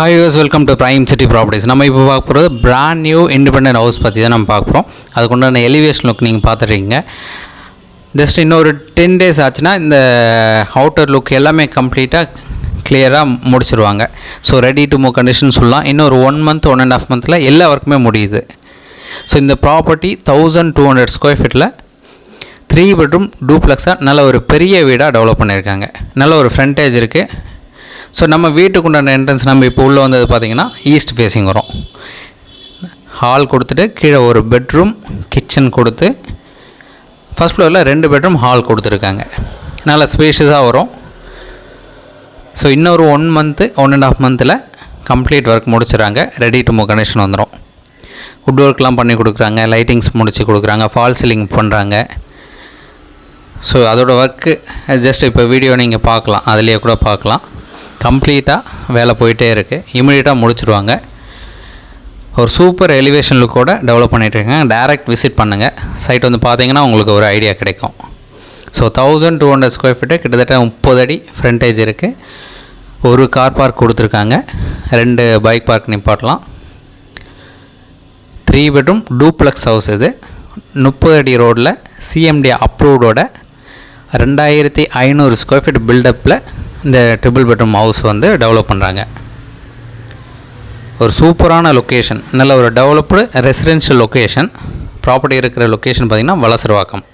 Hi use welcome to prime city properties. நம்ம இப்போ பார்க்க போகிறது பிராண்ட் நியூ இண்டிபெண்டன்ட் ஹவுஸ் பற்றி தான் நம்ம பார்க்க போகிறோம். அதுக்கு உண்டான எலிவேஷன் லுக் நீங்கள் பார்த்துருக்கீங்க. ஜஸ்ட் இன்னொரு 10 days ஆச்சுன்னா இந்த அவுட்டர் லுக் எல்லாமே கம்ப்ளீட்டாக கிளியராக முடிச்சிருவாங்க. So ready to move condition சொல்லலாம். இன்னொரு 1 month 1.5 months எல்லா ஒர்க்குமே முடியுது. ஸோ இந்த ப்ராப்பர்ட்டி 1200 ஸ்கொயர் ஃபீட்டில் 3 bedroom டூப்ளெக்ஸாக நல்ல ஒரு பெரிய வீடாக டெவலப் பண்ணியிருக்காங்க. நல்ல ஒரு ஃப்ரண்டேஜ் இருக்குது. ஸோ நம்ம வீட்டுக்கு உண்டான என்ட்ரன்ஸ் நம்ம இப்போ உள்ளே வந்தது பார்த்திங்கன்னா ஈஸ்ட் ஃபேஸிங் வரும். ஹால் கொடுத்துட்டு கீழே ஒரு பெட்ரூம் கிச்சன் கொடுத்து ஃபஸ்ட் ஃப்ளோரில் 2 bedroom ஹால் கொடுத்துருக்காங்க. நல்லா ஸ்பேஷியஸாக வரும். ஸோ இன்னொரு 1 month 1.5 months கம்ப்ளீட் ஒர்க் முடிச்சுறாங்க. ரெடி டு மூவ் கண்டிஷன் வந்துடும். வுட் ஒர்க்லாம் பண்ணி கொடுக்குறாங்க. லைட்டிங்ஸ் முடித்து கொடுக்குறாங்க. ஃபால் சீலிங் பண்ணுறாங்க. ஸோ அதோடய ஒர்க்கு ஜஸ்ட் இப்போ வீடியோ நீங்கள் பார்க்கலாம், அதிலேயே கூட பார்க்கலாம். கம்ப்ளீட்டாக வேலை போயிட்டே இருக்குது. இமீடியட்டாக முடிச்சுடுவாங்க. ஒரு சூப்பர் எலிவேஷன் லுக்கோடு டெவலப் பண்ணிகிட்ருக்காங்க. டைரக்ட் விசிட் பண்ணுங்கள். சைட் வந்து பார்த்தீங்கன்னா உங்களுக்கு ஒரு ஐடியா கிடைக்கும். ஸோ 1200 ஸ்கொயர் ஃபீட்டு கிட்டத்தட்ட 30 அடி ஃப்ரண்டேஜ் இருக்குது. ஒரு கார் பார்க் கொடுத்துருக்காங்க. 2 பைக் பார்க் நிப்பாட்டலாம். 3 bedroom டூப்ளெக்ஸ் ஹவுஸ் இது. 30 அடி ரோடில் சிஎம்டி அப்ரூவ்டோட 2500 ஸ்கொயர் ஃபீட் பில்டப்பில் இந்த ட்ரிபிள் பெட்ரூம் ஹவுஸ் வந்து டெவலப் பண்ணுறாங்க. ஒரு சூப்பரான லொக்கேஷன், நல்ல ஒரு டெவலப்டு ரெசிடென்ஷியல் லொக்கேஷன். ப்ராப்பர்ட்டி இருக்கிற லொக்கேஷன் பார்த்திங்கன்னா வலசரவாக்கம்.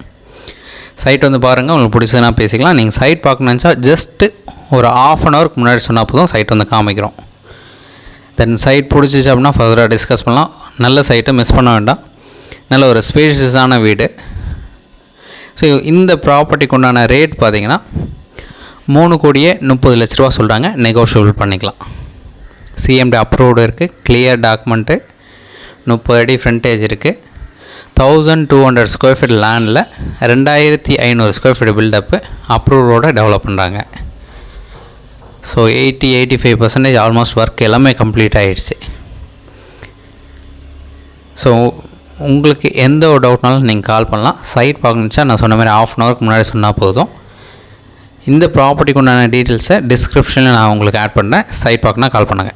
சைட் வந்து பாருங்கள், உங்களுக்கு பிடிச்சதுன்னா பேசிக்கலாம். நீங்கள் சைட் பார்க்கணுன்னு நினச்சா ஜஸ்ட்டு ஒரு 1/2 hour முன்னாடி சொன்னால் போதும், சைட் வந்து காமிக்கிறோம். தென் சைட் பிடிச்சிச்சு அப்படின்னா ஃபர்தராக டிஸ்கஸ் பண்ணலாம். நல்ல சைட்டை மிஸ் பண்ண வேண்டாம். நல்ல ஒரு ஸ்பேஷியஸான வீடு. ஸோ இந்த ப்ராப்பர்ட்டிக்கு உண்டான ரேட் பார்த்திங்கன்னா 3,30,00,000 சொல்கிறாங்க. நெகோஷியபிள் பண்ணிக்கலாம். சிஎம்டி அப்ரூவ்டு இருக்குது. Clear document. 30 அடி ஃப்ரண்டேஜ் இருக்குது. 1200 ஸ்கொயர் ஃபீட் லேண்டில் 2500 ஸ்கொயர் ஃபீட் பில்டப்பு அப்ரூவோடு டெவலப் பண்ணுறாங்க. ஸோ 80-85% ஆல்மோஸ்ட் ஒர்க் எல்லாமே கம்ப்ளீட் ஆகிடுச்சு. ஸோ உங்களுக்கு எந்த ஒரு டவுட்னாலும் நீங்கள் கால் பண்ணலாம். சைட் பார்க்கணுச்சா நான் சொன்ன மாதிரி 1/2 hour முன்னாடி சொன்னால் போதும். இந்த ப்ராப்பர்ட்டிக்கு உண்டான டீட்டெயில்ஸை டிஸ்கிரிப்ஷனில் நான் உங்களுக்கு ஆட் பண்ணுறேன். சைட் பார்க்கணுன்னா கால் பண்ணுங்கள்.